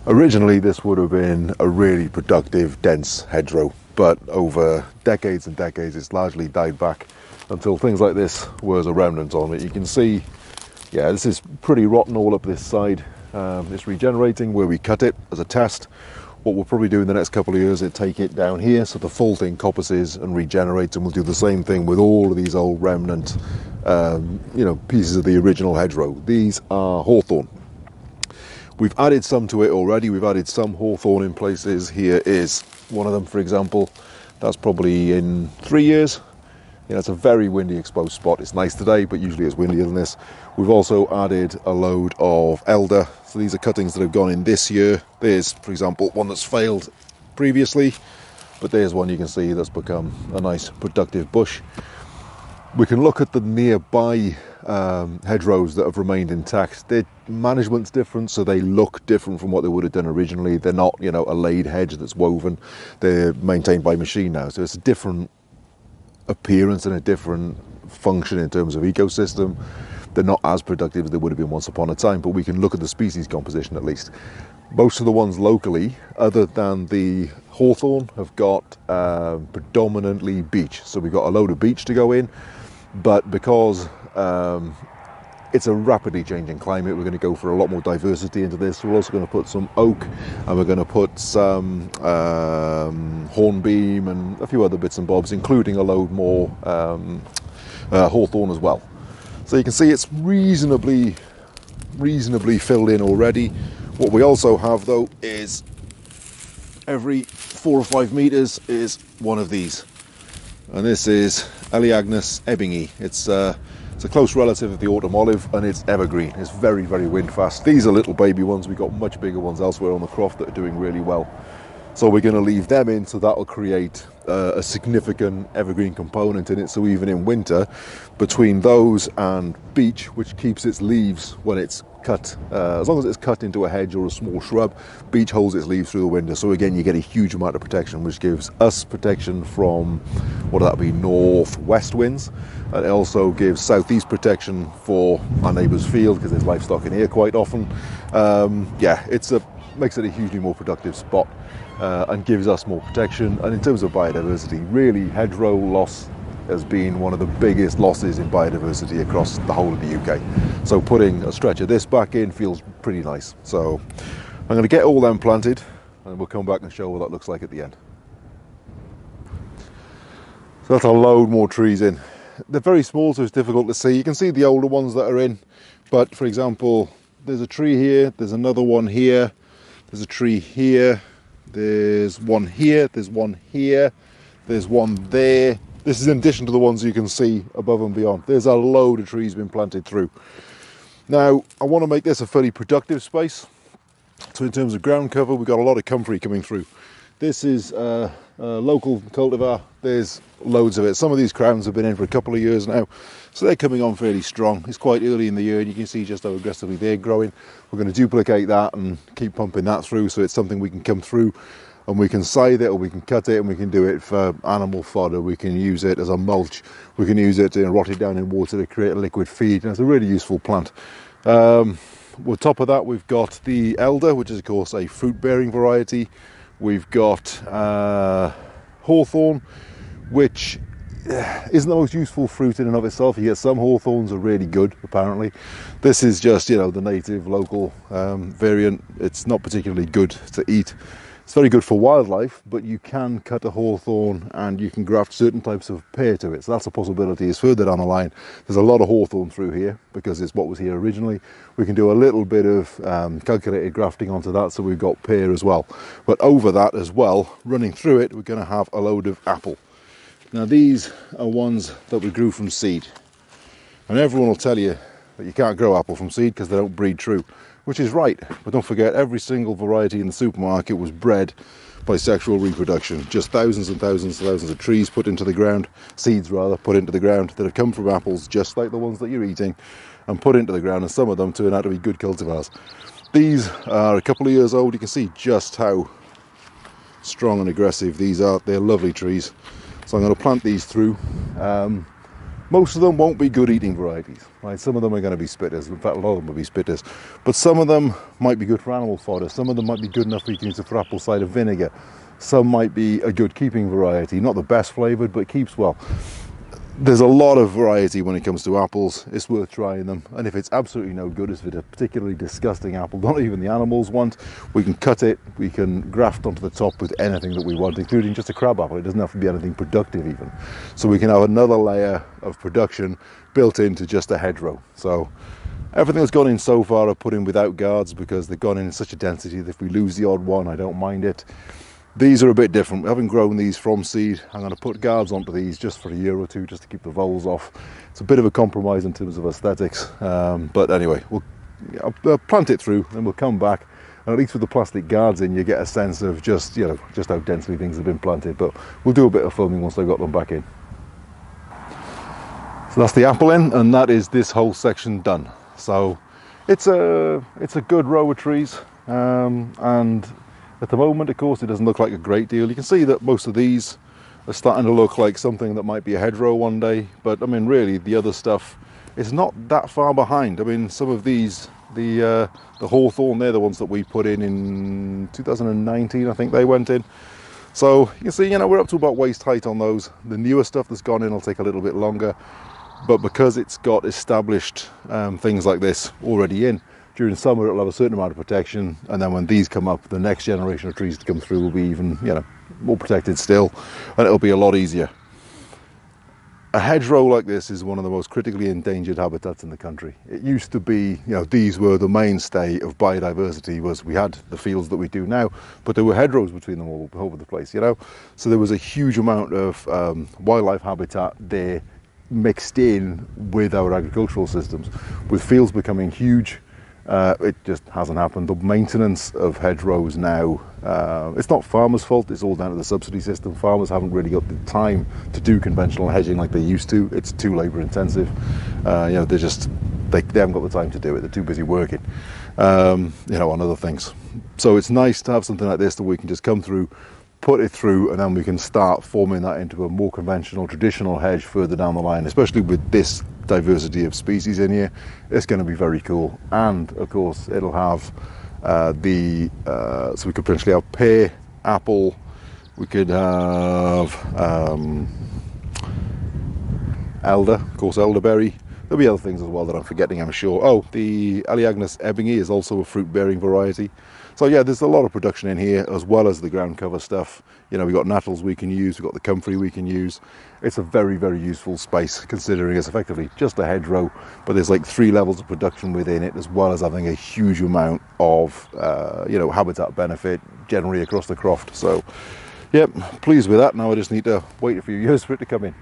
Originally this would have been a really productive, dense hedgerow, but over decades and decades it's largely died back until things like this were a remnant on it. You can see, yeah, this is pretty rotten all up this side. It's regenerating where we cut it as a test. What we'll probably do in the next couple of years is take it down here so the full thing coppices and regenerates, and we'll do the same thing with all of these old remnant pieces of the original hedgerow. These are hawthorn. We've added some to it already. We've added some hawthorn in places. Here is one of them, for example. That's probably in 3 years. It's a very windy exposed spot. It's nice today, but usually it's windier than this. We've also added a load of elder. So these are cuttings that have gone in this year. There's, for example, one that's failed previously, but there's one you can see that's become a nice productive bush. We can look at the nearby hedgerows that have remained intact. Their management's different, so they look different from what they would have done originally. They're not, a laid hedge that's woven. They're maintained by machine now, so it's a different appearance and a different function in terms of ecosystem. They're not as productive as they would have been once upon a time, but we can look at the species composition at least. Most of the ones locally, other than the hawthorn, have got predominantly beech. So we've got a load of beech to go in, but because it's a rapidly changing climate, we're going to go for a lot more diversity into this. We're also going to put some oak, and we're going to put some hornbeam and a few other bits and bobs, including a load more hawthorn as well. So you can see it's reasonably filled in already. What we also have though is every 4 or 5 meters is one of these, and this is Elaeagnus ebbingi. It's a close relative of the autumn olive, and it's evergreen. It's very, very wind fast. These are little baby ones. We've got much bigger ones elsewhere on the croft that are doing really well. So we're going to leave them in, so that'll create a significant evergreen component in it. So even in winter, between those and beech, which keeps its leaves when it's cut, as long as it's cut into a hedge or a small shrub, beech holds its leaves through the winter. So again, you get a huge amount of protection, which gives us protection from, what would that be, northwest winds. And it also gives southeast protection for our neighbour's field, because there's livestock in here quite often. Makes it a hugely more productive spot. And gives us more protection. And in terms of biodiversity, really, hedgerow loss has been one of the biggest losses in biodiversity across the whole of the UK. So putting a stretch of this back in feels pretty nice. So I'm going to get all them planted, and we'll come back and show what that looks like at the end. So that's a load more trees in. They're very small, so it's difficult to see. You can see the older ones that are in, but for example, there's a tree here, there's another one here, there's a tree here, there's one here, there's one here, there's one there. This is in addition to the ones you can see above and beyond. There's a load of trees been planted through. Now, I want to make this a fairly productive space. So in terms of ground cover, we've got a lot of comfrey coming through. This is a local cultivar. There's loads of it. Some of these crowns have been in for a couple of years now, so they're coming on fairly strong. It's quite early in the year, and you can see just how aggressively they're growing. We're going to duplicate that and keep pumping that through, so it's something we can come through and we can scythe it, or we can cut it, and we can do it for animal fodder. We can use it as a mulch. We can use it to rot it down in water to create a liquid feed, and it's a really useful plant. On top of that, we've got the elder, which is of course a fruit-bearing variety. We've got hawthorn, which isn't the most useful fruit in and of itself. You get some hawthorns are really good, apparently. This is just, the native local variant. It's not particularly good to eat. It's very good for wildlife, but you can cut a hawthorn and you can graft certain types of pear to it. So that's a possibility. It's further down the line. There's a lot of hawthorn through here because it's what was here originally. We can do a little bit of calculated grafting onto that, so we've got pear as well. But over that as well, running through it, we're going to have a load of apple. Now these are ones that we grew from seed. And everyone will tell you that you can't grow apple from seed because they don't breed true. Which is right, but don't forget, every single variety in the supermarket was bred by sexual reproduction. Just thousands and thousands and thousands of trees put into the ground, seeds rather, put into the ground that have come from apples, just like the ones that you're eating, and put into the ground, and some of them turn out to be good cultivars. These are a couple of years old. You can see just how strong and aggressive these are. They're lovely trees. So I'm going to plant these through. Most of them won't be good eating varieties, right? Some of them are going to be spitters. In fact, a lot of them will be spitters. But some of them might be good for animal fodder. Some of them might be good enough for you can use it for apple cider vinegar. Some might be a good keeping variety. Not the best flavoured, but keeps well. There's a lot of variety when it comes to apples. It's worth trying them. And if it's absolutely no good, if it's a particularly disgusting apple, not even the animals want, we can cut it, we can graft onto the top with anything that we want, including just a crab apple. It doesn't have to be anything productive even. So we can have another layer of production built into just a hedgerow. So everything that's gone in so far I've put in without guards because they've gone in such a density that if we lose the odd one, I don't mind it. These are a bit different. Having grown these from seed, I'm going to put guards onto these just for a year or two, just to keep the voles off. It's a bit of a compromise in terms of aesthetics, but anyway, I'll plant it through, and we'll come back. And at least with the plastic guards in, you get a sense of just how densely things have been planted. But we'll do a bit of filming once I've got them back in. So that's the apple in, and that is this whole section done. So it's a good row of trees, and at the moment, of course, it doesn't look like a great deal. You can see that most of these are starting to look like something that might be a hedgerow one day. But I mean, really, the other stuff is not that far behind. I mean, some of these, the hawthorn, they're the ones that we put in 2019, I think they went in. So you can see, we're up to about waist height on those. The newer stuff that's gone in will take a little bit longer. But because it's got established things like this already in, during summer it'll have a certain amount of protection, and then when these come up, the next generation of trees to come through will be even more protected still, and it'll be a lot easier. A hedgerow like this is one of the most critically endangered habitats in the country. It used to be, these were the mainstay of biodiversity. We had the fields that we do now, but there were hedgerows between them all over the place, so there was a huge amount of wildlife habitat there mixed in with our agricultural systems. With fields becoming huge, it just hasn't happened. The maintenance of hedgerows now, it's not farmers' fault, it's all down to the subsidy system. Farmers haven't really got the time to do conventional hedging like they used to. It's too labour intensive. They haven't got the time to do it. They're too busy working, on other things. So it's nice to have something like this that we can just come through, put it through, and then we can start forming that into a more conventional, traditional hedge further down the line, especially with this diversity of species in here. It's going to be very cool. And of course it'll have so we could potentially have pear, apple, we could have elder, of course elderberry. There'll be other things as well that I'm forgetting, I'm sure. Oh, the Aleagnus ebbingi is also a fruit-bearing variety. So yeah, there's a lot of production in here, as well as the ground cover stuff. We've got nettles we can use, we've got the comfrey we can use. It's a very, very useful space, considering it's effectively just a hedgerow, but there's like 3 levels of production within it, as well as having a huge amount of, habitat benefit generally across the croft. So, yep, pleased with that. Now I just need to wait a few years for it to come in.